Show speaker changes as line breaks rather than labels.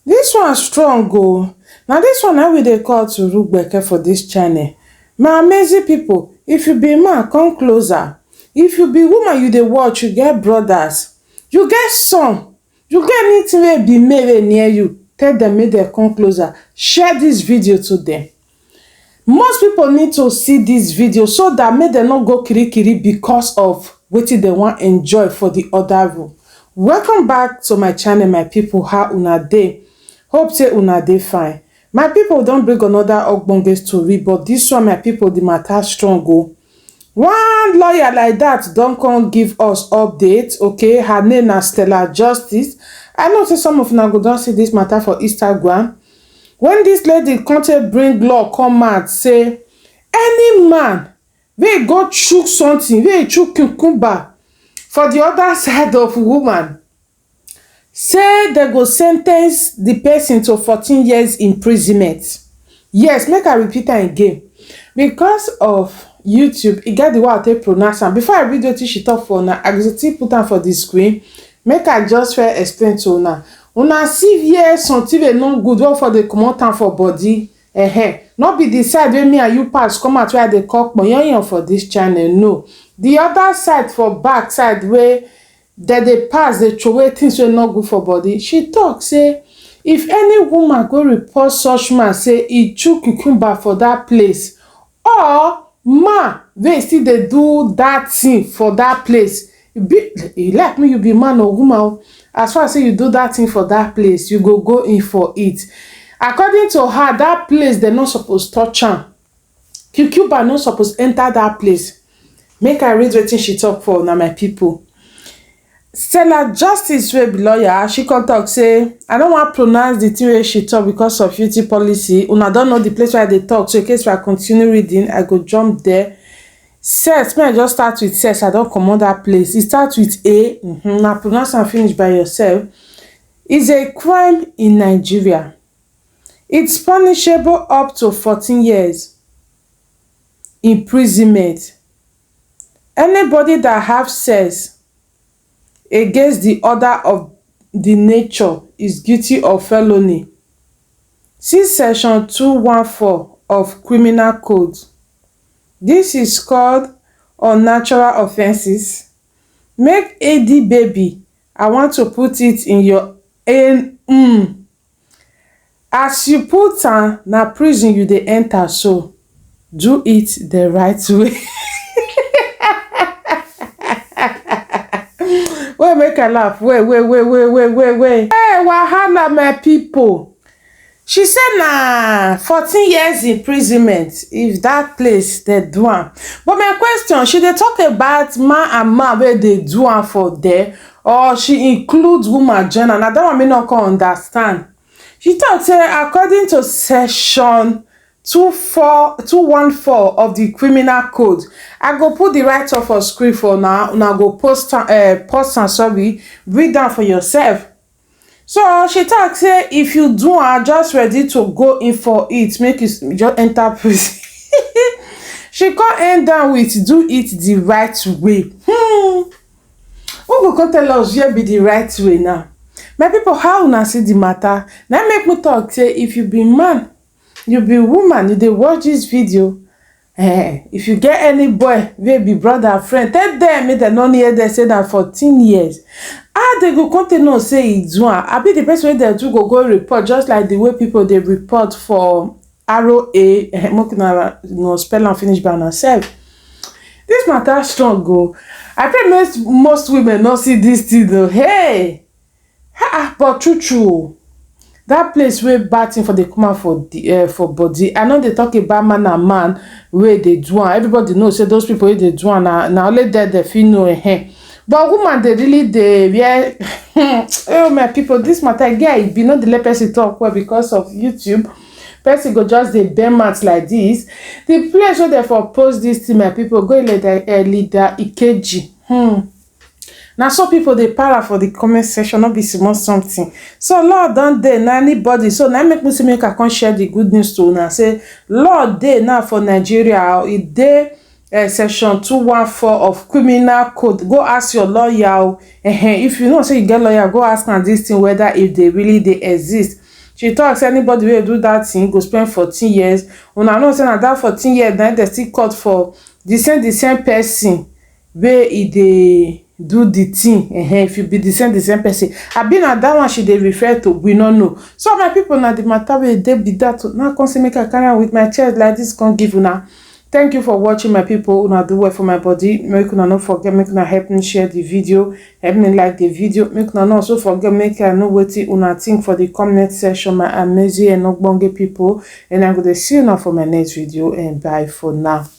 This one strong go. Now this one I will dey call to Rugbeke for this channel. My amazing people, if you be man, come closer. If you be woman, you dey watch, you get brothers, you get son, you get anything wey be male near you, tell them make dem come closer. Share this video to them. Most people need to see this video so that make dem no go kirikiri because of wetin dem wan enjoy for the other room. Welcome back to my channel, my people. How una dey? Hope say una dey fine. My people don bring another ogbonge story, but this one, my people, the matter strong o. One lawyer like that don come give us update. Okay, her name na Stella Justice. I know say some of una go don see this matter for Instagram. When this lady come to bring law come out, say any man wey go chook something, wey chook cucumber for the other side of woman, say they go sentence the person to 14 years imprisonment. Yes, make I repeat am again. Because of YouTube, e get the way I take pronounce am. Before I read wetin she talk for una, I go still put am for the screen. Make I just first explain to una. Una see here something wey no good wey for dey comot am for body. Not be the side wey me and you pass come out where they call kpoyanyan for this channel. No, the other side for back side where that they pass, they throway things wey no good for body. She talk say if any woman go report such man say e chook cucumber for that place, or man wey still dey do that thing for that place, e like me you be man or woman, as far as say you do that thing for that place, you go in for it. According to her, that place they not supposed touch am. Cucumber not supposed enter that place. Make I read wetin she talk for now, my people. Stella Justice wey be lawyer, she come talk say I don't want pronounce the thing wey she talk because of beauty policy. Una don't know the place where they talk, so in case I continue reading, I go jump there. Sex, may I just start with sex? I don't command that place. It starts with A. Now pronounce and finish by yourself. It's a crime in Nigeria. It's punishable up to 14 years imprisonment. Anybody that have sex against the order of the nature is guilty of felony. See section 214 of Criminal Code. This is called unnatural offenses. Make AD baby, I want to put it in your as you put am na prison you dey enter, so do it the right way. Wait, make I laugh. Wait. Hey, wahala, my people. She said na 14 years imprisonment if that place they do am. But my question, she dey talk about man and man where they do am for there, or she includes woman gender? Na that one me not can understand. She talk say according to section 214 of the Criminal Code. I go put the right of for screen for now. Una go post and sorry, read down for yourself. So she talk say if you do are just ready to go in for it, make you just enter prison. She can't end down with do it the right way. Who go come tell us here be the right way now? My people, how una see the matter? Now make me talk say if you be man, you be woman, you dey watch this video, if you get any boy wey be brother friend, tell them make dem no hear dem say na 14 years. How they go come to know say e do am? Abi the person wey dem do go report, just like the way people dey report for ROA. Make una no spell and finish by yourself. This matter strong go. I think most women not see this thing though. Hey, but true. That place where batting for the come for body. I know they talk about man and man where they do am. Everybody knows say those people wey they do am na only that they feel know. But woman they really they oh my people, this matter guy be not the let person talk well because of YouTube. Person go just the bare mats like this. The place where they for post this to my people go leader Ikeji. Now so people they para for the comment section, not be small something. So Lord don't dey na anybody. So now make me say make I can share the good news to una. Say Lord dey now for Nigeria. It dey section 214 of Criminal Code. Go ask your lawyer. If you know say you get lawyer, go ask am this thing whether if they really they exist. she talk say anybody wey do that thing go spend 14 years. Una know say na that 14 years na dem still cut for the same person wey e dey do the thing. If you be the same person, abi na that one she dey refer to, we no know. So my people, na the matter wey dey be that. Now come say make I carry am with my chest like this, come give una. Thank you for watching, my people. Una do well for my body. Make una no forget, make una help me share the video, help me like the video. Make una no also forget, make I know wetin una think for the comment section, my amazing and ogbonge people. And I'm going to see you now for my next video, and bye for now.